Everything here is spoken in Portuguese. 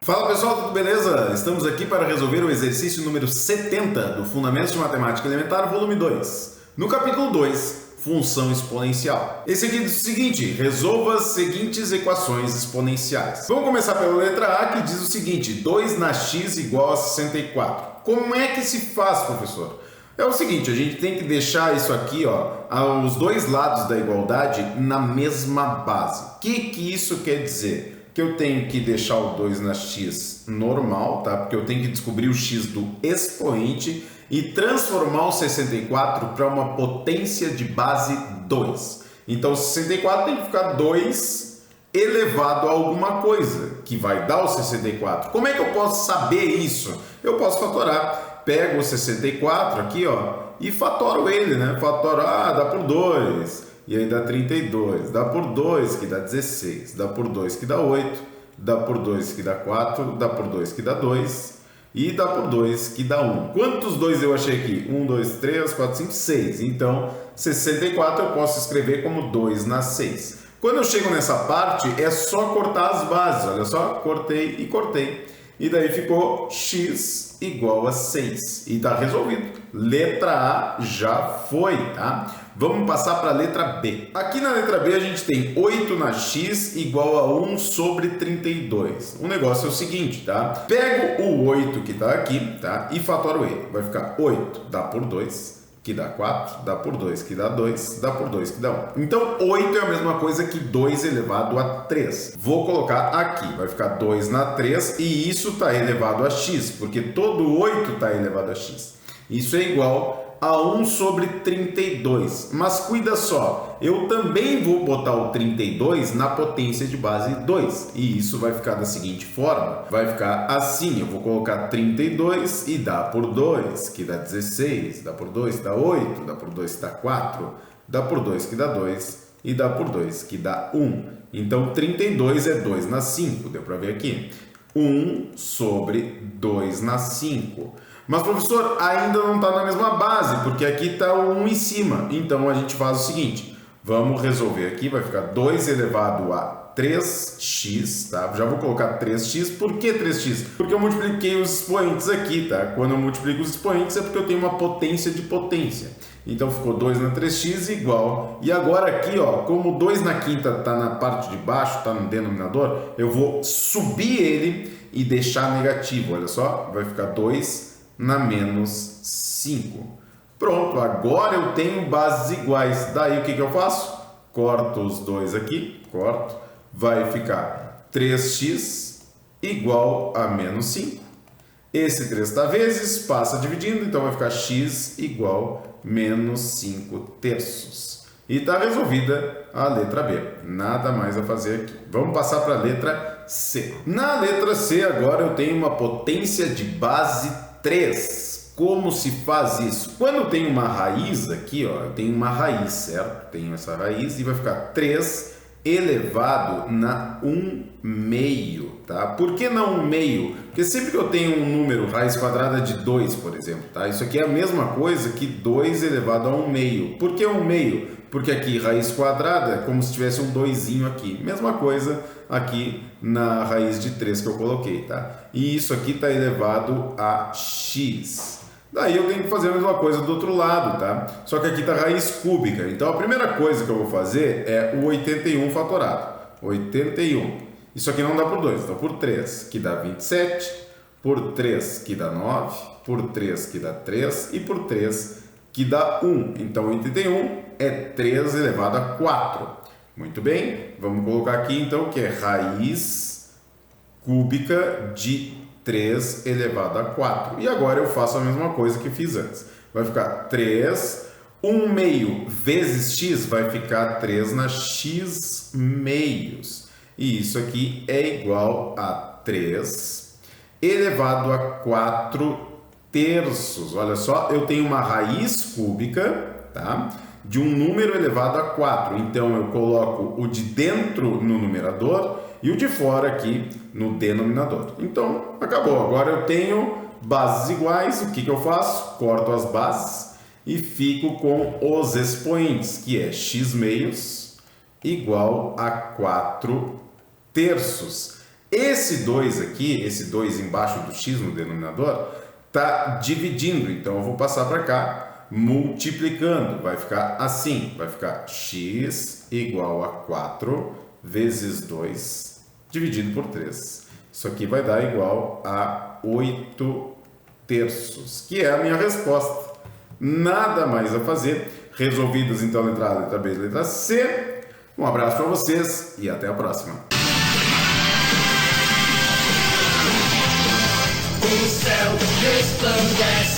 Fala pessoal, tudo beleza? Estamos aqui para resolver o exercício número 70 do Fundamentos de Matemática Elementar, volume 2. No capítulo 2, função exponencial. Esse aqui diz o seguinte: resolva as seguintes equações exponenciais. Vamos começar pela letra A, que diz o seguinte: 2 na x igual a 64. Como é que se faz, professor? É o seguinte, a gente tem que deixar isso aqui, os dois lados da igualdade na mesma base. O que isso quer dizer? Que eu tenho que deixar o 2 na x normal, tá? Porque eu tenho que descobrir o x do expoente e transformar o 64 para uma potência de base 2. Então, o 64 tem que ficar 2 elevado a alguma coisa, que vai dar o 64. Como é que eu posso saber isso? Eu posso fatorar. Pego o 64 aqui, e fatoro ele, né? Fatoro, dá por 2. E aí dá 32, dá por 2 que dá 16, dá por 2 que dá 8, dá por 2 que dá 4, dá por 2 que dá 2 e dá por 2 que dá 1. Quantos 2 eu achei aqui? 1, 2, 3, 4, 5, 6. Então, 64 eu posso escrever como 2 na 6. Quando eu chego nessa parte, é só cortar as bases. Olha só, cortei e cortei. E daí ficou x igual a 6. E está resolvido. Letra A já foi, tá? Vamos passar para a letra B. Aqui na letra B a gente tem 8 na x igual a 1 sobre 32. O negócio é o seguinte, tá? Pego o 8 que está aqui, tá? E fatoro ele. Vai ficar 8 dá por 2, que dá 4, dá por 2, que dá 2, dá por 2, que dá 1. Então, 8 é a mesma coisa que 2 elevado a 3. Vou colocar aqui, vai ficar 2 na 3 e isso está elevado a x, porque todo 8 está elevado a x. Isso é igual a 1 sobre 32. Mas cuida só, eu também vou botar o 32 na potência de base 2. E isso vai ficar da seguinte forma. Vai ficar assim, eu vou colocar 32 e dá por 2, que dá 16. Dá por 2, que dá 8. Dá por 2, que dá 4. Dá por 2, que dá 2. E dá por 2, que dá 1. Então, 32 é 2 na 5. Deu para ver aqui? 1 sobre 2 na 5. Mas, professor, ainda não está na mesma base, porque aqui está o 1 em cima. Então, a gente faz o seguinte. Vamos resolver aqui. Vai ficar 2 elevado a 3x, tá? Já vou colocar 3x. Por que 3x? Porque eu multipliquei os expoentes aqui, tá? Quando eu multiplico os expoentes é porque eu tenho uma potência de potência. Então, ficou 2 na 3x igual. E agora aqui, como 2 na quinta está na parte de baixo, está no denominador, eu vou subir ele e deixar negativo. Olha só, vai ficar 2 na menos 5. Pronto, agora eu tenho bases iguais. Daí o que eu faço? Corto os dois aqui, corto. Vai ficar 3x igual a menos 5. Esse 3 está vezes, passa dividindo, então vai ficar x igual a menos 5 terços. E está resolvida a letra B. Nada mais a fazer aqui. Vamos passar para a letra C. Na letra C agora eu tenho uma potência de base 3. Como se faz isso? Quando eu tenho uma raiz aqui, eu tenho uma raiz, certo? Tenho essa raiz e vai ficar 3 elevado na 1 meio, tá? Por que não 1 meio? Porque sempre que eu tenho um número, raiz quadrada de 2, por exemplo, tá? Isso aqui é a mesma coisa que 2 elevado a 1 meio. Por que 1 meio? Porque aqui raiz quadrada é como se tivesse um 2zinho aqui. Mesma coisa aqui na raiz de 3 que eu coloquei, tá? E isso aqui está elevado a x. Daí eu tenho que fazer a mesma coisa do outro lado, tá? Só que aqui está raiz cúbica. Então a primeira coisa que eu vou fazer é o 81 fatorado. 81. Isso aqui não dá por 2, dá por 3, que dá 27. Por 3, que dá 9. Por 3, que dá 3. E por 3, que dá 1. Então 81 é 3 elevado a 4. Muito bem. Vamos colocar aqui então que é raiz cúbica de 3 elevado a 4. E agora eu faço a mesma coisa que fiz antes. Vai ficar 3, 1 meio vezes x vai ficar 3 na x meios. E isso aqui é igual a 3 elevado a 4 terços. Olha só, eu tenho uma raiz cúbica, tá? De um número elevado a 4. Então, eu coloco o de dentro no numerador e o de fora aqui no denominador. Então, acabou. Agora eu tenho bases iguais. O que eu faço? Corto as bases e fico com os expoentes, que é x meios igual a 4 terços. Esse 2 aqui, esse 2 embaixo do x no denominador, está dividindo. Então eu vou passar para cá, multiplicando. Vai ficar assim, vai ficar x igual a 4 vezes 2 dividido por 3. Isso aqui vai dar igual a 8 terços, que é a minha resposta. Nada mais a fazer. Resolvidas então a letra A, letra B e letra C. Um abraço para vocês e até a próxima. O céu resplandece.